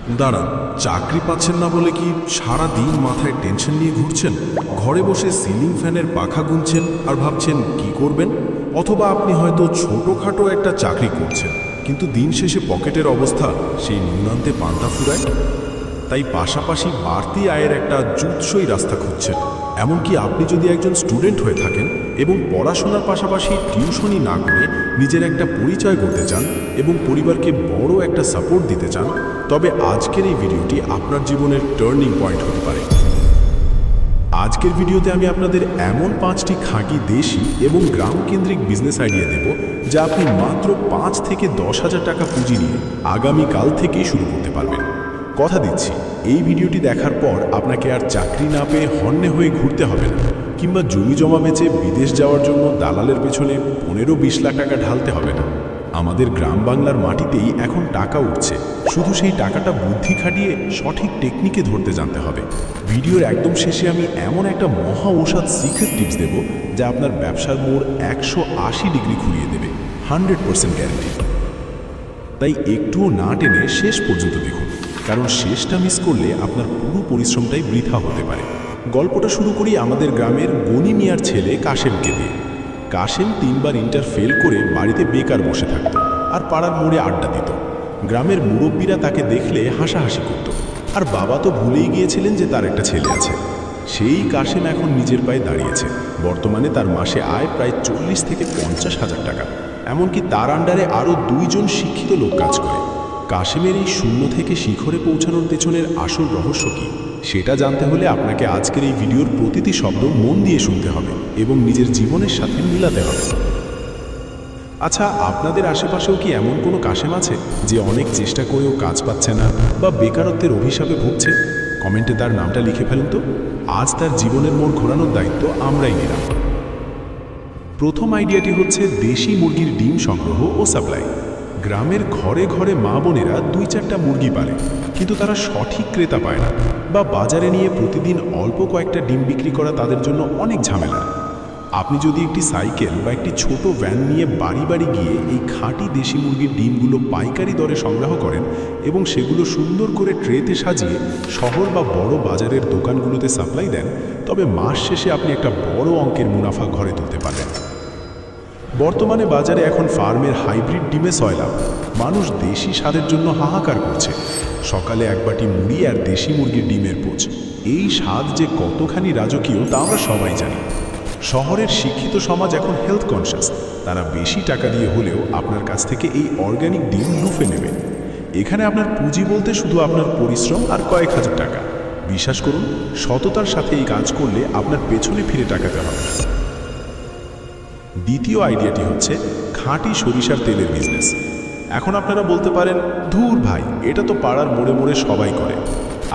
দাঁড়ান, চাকরি পাচ্ছেন না বলে কি সারা দিন মাথায় টেনশন নিয়ে ঘুরছেন? ঘরে বসে সিলিং ফ্যানের পাখা গুনছেন আর ভাবছেন কি করবেন? অথবা আপনি হয়তো ছোটোখাটো একটা চাকরি করছেন, কিন্তু দিন শেষে পকেটের অবস্থা সেই নুনান্তে পান্তা ফুরায়। তাই পাশাপাশি বাড়তি আয়ের একটা জুৎসই রাস্তা খুঁজছেন। এমনকি আপনি যদি একজন স্টুডেন্ট হয়ে থাকেন এবং পড়াশোনার পাশাপাশি টিউশনি না করে নিজের একটা পরিচয় করতে চান এবং পরিবারকে বড় একটা সাপোর্ট দিতে চান, তবে আজকের এই ভিডিওটি আপনার জীবনের টার্নিং পয়েন্ট হতে পারে। আজকের ভিডিওতে আমি আপনাদের এমন 5টি খাঁটি দেশি এবং গ্রামকেন্দ্রিক বিজনেস আইডিয়া দেব, যা আপনি মাত্র 5 থেকে 10,000 টাকা পুঁজি নিয়ে আগামীকাল থেকেই শুরু করতে পারবেন। কথা দিচ্ছি, এই ভিডিওটি দেখার পর আপনাকে আর চাকরি না পেয়ে হন্যে হয়ে ঘুরতে হবে না, কিংবা জমি জমা বেচে বিদেশ যাওয়ার জন্য দালালের পেছনে 15-20 লাখ টাকা ঢালতে হবে না। আমাদের গ্রাম বাংলার মাটিতেই এখন টাকা উঠছে, শুধু সেই টাকাটা বুদ্ধি খাটিয়ে সঠিক টেকনিকে ধরতে জানতে হবে। ভিডিওর একদম শেষে আমি এমন একটা মহা ঔষধ সিক্রেট টিপস দেব, যা আপনার ব্যবসার মোড় 180 ডিগ্রি ঘুরিয়ে দেবে, 100% গ্যারান্টি। তাই একটুও না টেনে শেষ পর্যন্ত দেখুন, কারণ শেষটা মিস করলে আপনার পুরো পরিশ্রমটাই বৃথা হতে পারে। গল্পটা শুরু করি আমাদের গ্রামের গনি মিয়ার ছেলে কাশেমকে দিয়ে। কাশেম 3বার ইন্টার ফেল করে বাড়িতে বেকার বসে থাকত আর পাড়ার মোড়ে আড্ডা দিত। গ্রামের মুরব্বীরা তাকে দেখলে হাসাহাসি করত, আর বাবা তো ভুলেই গিয়েছিলেন যে তার একটা ছেলে আছে। সেই কাশেম এখন নিজের পায়ে দাঁড়িয়েছে। বর্তমানে তার মাসে আয় প্রায় 40 থেকে 50,000 টাকা। এমনকি তার আন্ডারে আরও 2 জন শিক্ষিত লোক কাজ করে। কাশেমের এই শূন্য থেকে শিখরে পৌঁছানোর পেছনের আসল রহস্য কী, সেটা জানতে হলে আপনাকে আজকের এই ভিডিওর প্রতিটি শব্দ মন দিয়ে শুনতে হবে এবং নিজের জীবনের সাথে মিলাতে হবে। আচ্ছা, আপনাদের আশেপাশেও কি এমন কোনো কাশেম আছে যে অনেক চেষ্টা করেও কাজ পাচ্ছে না বা বেকারত্বের অভিশাপে ভুগছে? কমেন্টে তার নামটা লিখে ফেলুন তো। আজ তার জীবনের মোড় ঘোরানোর দায়িত্ব আমরাই নিলাম। প্রথম আইডিয়াটি হচ্ছে দেশি মুরগির ডিম সংগ্রহ ও সাপ্লাই। গ্রামের ঘরে ঘরে মা বোনেরা 2-4টা মুরগি পালে, কিন্তু তারা সঠিক ক্রেতা পায় না, বা বাজারে নিয়ে প্রতিদিন অল্প কয়েকটা ডিম বিক্রি করা তাদের জন্য অনেক ঝামেলা। আপনি যদি একটি সাইকেল বা একটি ছোট ভ্যান নিয়ে বাড়ি বাড়ি গিয়ে এই খাঁটি দেশি মুরগির ডিমগুলো পাইকারি দরে সংগ্রহ করেন এবং সেগুলো সুন্দর করে ট্রেতে সাজিয়ে শহর বা বড় বাজারের দোকানগুলোতে সাপ্লাই দেন, তবে মাস শেষে আপনি একটা বড় অঙ্কের মুনাফা ঘরে তুলতে পারবেন। বর্তমানে বাজারে এখন ফার্মের হাইব্রিড ডিমে সয়লাভ। মানুষ দেশি স্বাদের জন্য হাহাকার করছে। সকালে এক বাটি মুড়ি আর দেশি মুরগির ডিমের পোচ, এই স্বাদ যে কতখানি রাজকীয় তা আমরা সবাই জানি। শহরের শিক্ষিত সমাজ এখন হেলথ কনসিয়াস। তারা বেশি টাকা দিয়ে হলেও আপনার কাছ থেকে এই অর্গানিক ডিম লুফে নেবে। এখানে আপনার পুঁজি বলতে শুধু আপনার পরিশ্রম আর কয়েক হাজার টাকা। বিশ্বাস করুন, সততার সাথে এই কাজ করলে আপনার পেছনে ফিরে টাকাতে হবে না। দ্বিতীয় আইডিয়াটি হচ্ছে খাঁটি সরিষার তেলের বিজনেস। এখন আপনারা বলতে পারেন, ধুর ভাই, এটা তো পাড়ার মোড়ে মোড়ে সবাই করে।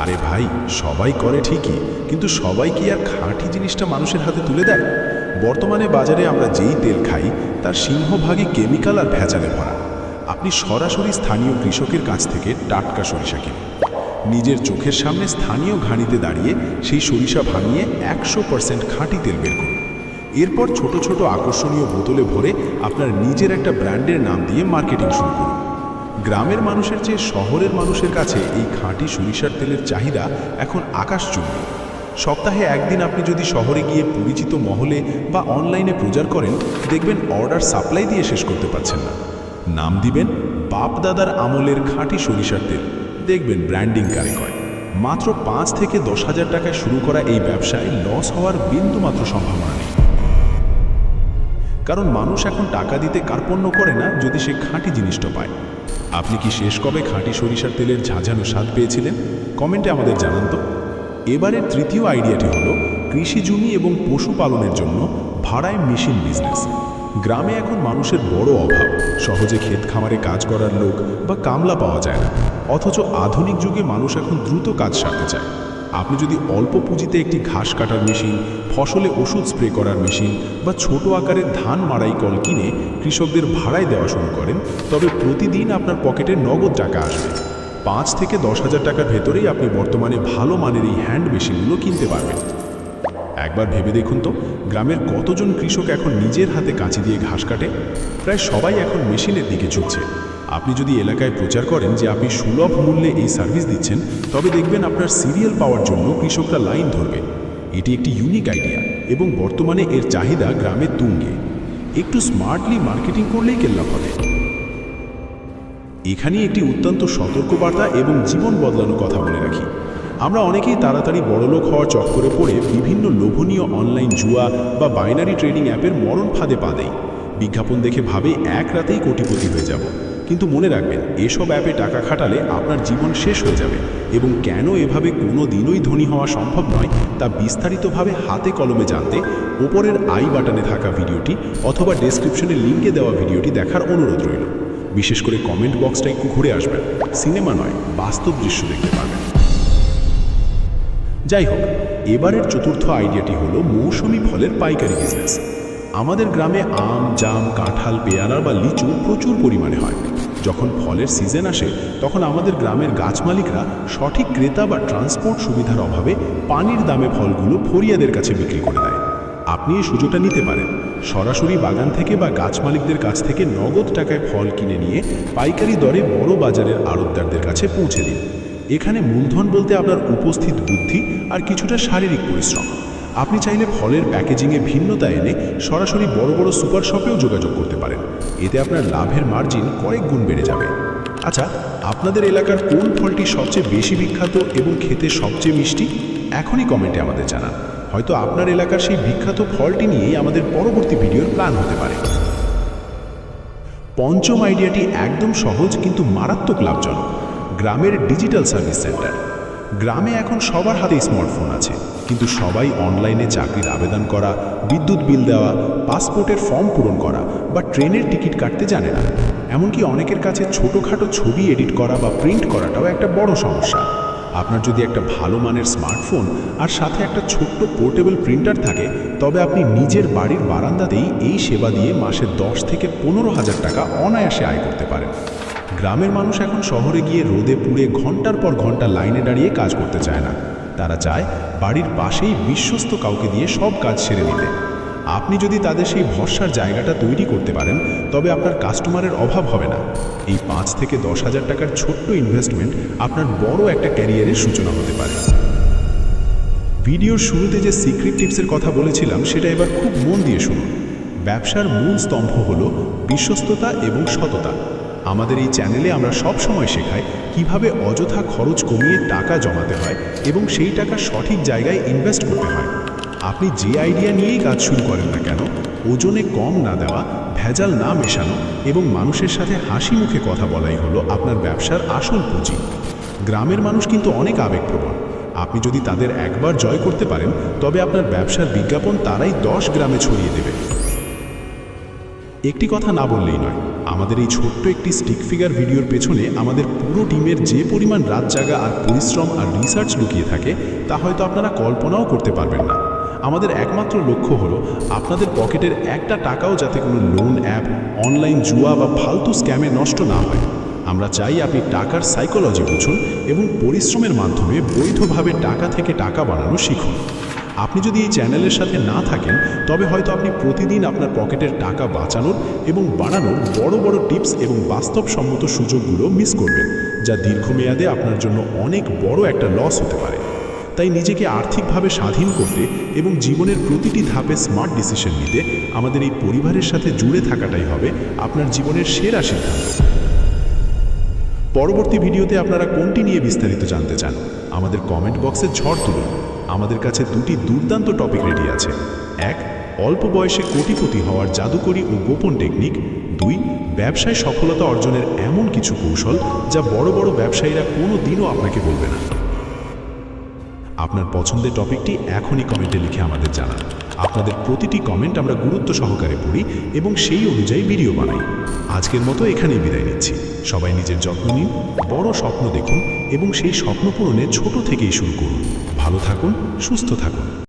আরে ভাই, সবাই করে ঠিকই, কিন্তু সবাই কি আর খাঁটি জিনিসটা মানুষের হাতে তুলে দেয়? বর্তমানে বাজারে আমরা যেই তেল খাই তার সিংহভাগই কেমিক্যাল আর ভেজালে ভরা। আপনি সরাসরি স্থানীয় কৃষকের কাছ থেকে টাটকা সরিষা কিনুন। নিজের চোখের সামনে স্থানীয় ঘানিতে দাঁড়িয়ে সেই সরিষা ভাঙিয়ে 100% খাঁটি তেল বের করুন। এরপর ছোট ছোট আকর্ষণীয় বোতলে ভরে আপনার নিজের একটা ব্র্যান্ডের নাম দিয়ে মার্কেটিং শুরু করুন। গ্রামের মানুষের চেয়ে শহরের মানুষের কাছে এই খাঁটি সরিষার তেলের চাহিদা এখন আকাশচুম্বী। সপ্তাহে একদিন আপনি যদি শহরে গিয়ে পরিচিত মহলে বা অনলাইনে প্রচার করেন, দেখবেন অর্ডার সাপ্লাই দিয়ে শেষ করতে পারছেন না। নাম দিবেন বাপ দাদার আমলের খাঁটি সরিষার তেল, দেখবেন ব্র্যান্ডিং কারে কয়। মাত্র 5 থেকে 10,000 টাকায় শুরু করা এই ব্যবসায় লস হওয়ার বিন্দুমাত্র সম্ভাবনা নেই। কারণ মানুষ এখন টাকা দিতে কার্পণ্য করে না যদি সে খাঁটি জিনিসটা পায়। আপনি কি শেষ কবে খাঁটি সরিষার তেলের ঝাঁঝানো স্বাদ পেয়েছিলেন? কমেন্টে আমাদের জানান তো। এবারের তৃতীয় আইডিয়াটি হলো কৃষি জমি এবং পশুপালনের জন্য ভাড়ায় মেশিন বিজনেস। গ্রামে এখন মানুষের বড় অভাব। সহজে ক্ষেত খামারে কাজ করার লোক বা কামলা পাওয়া যায় না, অথচ আধুনিক যুগে মানুষ এখন দ্রুত কাজ সারতে চায়। আপনি যদি অল্প পুঁজিতে একটি ঘাস কাটার মেশিন, ফসলে ওষুধ স্প্রে করার মেশিন বা ছোট আকারের ধান মাড়াই কল কিনে কৃষকদের ভাড়ায় দেওয়া শুরু করেন, তবে প্রতিদিন আপনার পকেটে নগদ টাকা আসবে। 5 থেকে 10,000 টাকার ভেতরেই আপনি বর্তমানে ভালো মানের এই হ্যান্ড মেশিনগুলো কিনতে পারবেন। একবার ভেবে দেখুন তো, গ্রামের কতজন কৃষক এখন নিজের হাতে কাঁচি দিয়ে ঘাস কাটে? প্রায় সবাই এখন মেশিনের দিকে ঝুঁকছে। আপনি যদি এলাকায় প্রচার করেন যে আপনি সুলভ মূল্যে এই সার্ভিস দিচ্ছেন, তবে দেখবেন আপনার সিরিয়াল পাওয়ার জন্য কৃষকরা লাইন ধরবে। এটি একটি ইউনিক আইডিয়া এবং বর্তমানে এর চাহিদা গ্রামের তুঙ্গে। একটু স্মার্টলি মার্কেটিং করলেই কেল্লা হবে। এখানে একটি অত্যন্ত সতর্কবার্তা এবং জীবন বদলানো কথা বলে রাখি। আমরা অনেকেই তাড়াতাড়ি বড়লোক হওয়ার চক্করে পড়ে বিভিন্ন লোভনীয় অনলাইন জুয়া বা বাইনারি ট্রেডিং অ্যাপের মরণ ফাঁদে পা দেই। বিজ্ঞাপন দেখে ভাবে এক রাতেই কোটিপতি হয়ে যাব, কিন্তু মনে রাখবেন এসব অ্যাপে টাকা খাটালে আপনার জীবন শেষ হয়ে যাবে। এবং কেন এভাবে কোনো দিনই ধনী হওয়া সম্ভব নয় তা বিস্তারিতভাবে হাতে কলমে জানতে ওপরের আই বাটনে থাকা ভিডিওটি অথবা ডেসক্রিপশনে লিঙ্কে দেওয়া ভিডিওটি দেখার অনুরোধ রইল। বিশেষ করে কমেন্ট বক্সটা একটু ঘুরে আসবেন, সিনেমা নয় বাস্তব দৃশ্য দেখতে পারবেন। যাই হোক, এবারের চতুর্থ আইডিয়াটি হলো মৌসুমি ফলের পাইকারি বিজনেস। আমাদের গ্রামে আম, জাম, কাঁঠাল, পেয়ারা বা লিচু প্রচুর পরিমাণে হয়। যখন ফলের সিজন আসে তখন আমাদের গ্রামের গাছ মালিকরা সঠিক ক্রেতা বা ট্রান্সপোর্ট সুবিধার অভাবে পানির দামে ফলগুলো ফরিয়াদের কাছে বিক্রি করে দেয়। আপনি এই সুযোগটা নিতে পারেন। সরাসরি বাগান থেকে বা গাছ মালিকদের কাছ থেকে নগদ টাকায় ফল কিনে নিয়ে পাইকারি দরে বড় বাজারের আড়তদারদের কাছে পৌঁছে দিন। এখানে মূলধন বলতে আপনার উপস্থিত বুদ্ধি আর কিছুটা শারীরিক পরিশ্রম। আপনি চাইলে ফলের প্যাকেজিংয়ে ভিন্নতা এনে সরাসরি বড় বড় সুপার শপেও যোগাযোগ করতে পারেন। এতে আপনার লাভের মার্জিন কয়েক গুণ বেড়ে যাবে। আচ্ছা, আপনাদের এলাকার কোন ফলটি সবচেয়ে বেশি বিখ্যাত এবং খেতে সবচেয়ে মিষ্টি? এখনই কমেন্টে আমাদের জানান। হয়তো আপনার এলাকার সেই বিখ্যাত ফলটি নিয়েই আমাদের পরবর্তী ভিডিওর প্ল্যান হতে পারে। পঞ্চম আইডিয়াটি একদম সহজ কিন্তু মারাত্মক লাভজনক। গ্রামের ডিজিটাল সার্ভিস সেন্টার। গ্রামে এখন সবার হাতে স্মার্টফোন আছে, কিন্তু সবাই অনলাইনে চাকরির আবেদন করা, বিদ্যুৎ বিল দেওয়া, পাসপোর্টের ফর্ম পূরণ করা বা ট্রেনের টিকিট কাটতে জানে না। এমনকি অনেকের কাছে ছোটোখাটো ছবি এডিট করা বা প্রিন্ট করাটাও একটা বড় সমস্যা। আপনার যদি একটা ভালো মানের স্মার্টফোন আর সাথে একটা ছোট্ট পোর্টেবল প্রিন্টার থাকে, তবে আপনি নিজের বাড়ির বারান্দাতেই এই সেবা দিয়ে মাসে 10 থেকে 15,000 টাকা অনায়াসে আয় করতে পারেন। গ্রামের মানুষ এখন শহরে গিয়ে রোদে পুড়ে ঘন্টার পর ঘন্টা লাইনে দাঁড়িয়ে কাজ করতে চায় না। তারা চায় বাড়ির পাশেই বিশ্বস্ত কাউকে দিয়ে সব কাজ সেরে নিতে। আপনি যদি তাদের সেই ভরসার জায়গাটা তৈরি করতে পারেন, তবে আপনার কাস্টমারের অভাব হবে না। এই 5 থেকে 10,000 টাকার ছোট্ট ইনভেস্টমেন্ট আপনার বড় একটা ক্যারিয়ারের সূচনা হতে পারে। ভিডিওর শুরুতে যে সিক্রেট টিপসের কথা বলেছিলাম সেটা এবার খুব মন দিয়ে শুনুন। ব্যবসার মূল স্তম্ভ হলো বিশ্বস্ততা এবং সততা। আমাদের এই চ্যানেলে আমরা সব সময় শেখাই কিভাবে অযথা খরচ কমিয়ে টাকা জমাতে হয় এবং সেই টাকা সঠিক জায়গায় ইনভেস্ট করতে হয়। আপনি যে আইডিয়া নিয়েই কাজ শুরু করেন না কেন, ওজনে কম না দেওয়া, ভেজাল না মেশানো এবং মানুষের সাথে হাসি মুখে কথা বলাই হলো আপনার ব্যবসার আসল পুঁজি। গ্রামের মানুষ কিন্তু অনেক আবেগপ্রবণ। আপনি যদি তাদের একবার জয় করতে পারেন, তবে আপনার ব্যবসার বিজ্ঞাপন তারাই 10 গ্রামে ছড়িয়ে দেবে। একটি কথা না বললেই নয়, আমাদের এই ছোট্ট একটি স্টিক ফিগার ভিডিওর পেছনে আমাদের পুরো টিমের যে পরিমাণ রাত জাগা আর পরিশ্রম আর রিসার্চ লুকিয়ে থাকে তা হয়তো আপনারা কল্পনাও করতে পারবেন না। আমাদের একমাত্র লক্ষ্য হলো আপনাদের পকেটের একটা টাকাও যাতে কোনো লোন অ্যাপ, অনলাইন জুয়া বা ফালতু স্ক্যামে নষ্ট না হয়। আমরা চাই আপনি টাকার সাইকোলজি বুঝুন এবং পরিশ্রমের মাধ্যমে বৈধভাবে টাকা থেকে টাকা বানানো শিখুন। আপনি যদি এই চ্যানেলের সাথে না থাকেন, তবে হয়তো আপনি প্রতিদিন আপনার পকেটের টাকা বাঁচানোর এবং বাড়ানোর বড় বড় টিপস এবং বাস্তবসম্মত সুযোগগুলো মিস করবেন, যা দীর্ঘমেয়াদে আপনার জন্য অনেক বড় একটা লস হতে পারে। তাই নিজেকে আর্থিকভাবে স্বাধীন করতে এবং জীবনের প্রতিটি ধাপে স্মার্ট ডিসিশন নিতে আমাদের এই পরিবারের সাথে জুড়ে থাকাটাই হবে আপনার জীবনের সেরা সিদ্ধান্ত। পরবর্তী ভিডিওতে আপনারা কোনটি নিয়ে বিস্তারিত জানতে চান, আমাদের কমেন্ট বক্সে ঝড় তুলুন। আমাদের কাছে দুটি দুর্দান্ত টপিক রেডি আছে। 1, অল্প বয়সে কোটিপতি হওয়ার জাদুকরি ও গোপন টেকনিক। 2, ব্যবসায় সফলতা অর্জনের এমন কিছু কৌশল যা বড় বড় ব্যবসায়ীরা কোনো দিনও আপনাকে বলবে না। আপনার পছন্দের টপিকটি এখনই কমেন্টে লিখে আমাদের জানান। আপনাদের প্রতিটি কমেন্ট আমরা গুরুত্ব সহকারে পড়ি এবং সেই অনুযায়ী ভিডিও বানাই। আজকের মতো এখানেই বিদায় নিচ্ছি। সবাই নিজের যত্ন নিন, বড় স্বপ্ন দেখুন এবং সেই স্বপ্ন পূরণে ছোট থেকেই শুরু করুন। ভালো থাকুন, সুস্থ থাকুন।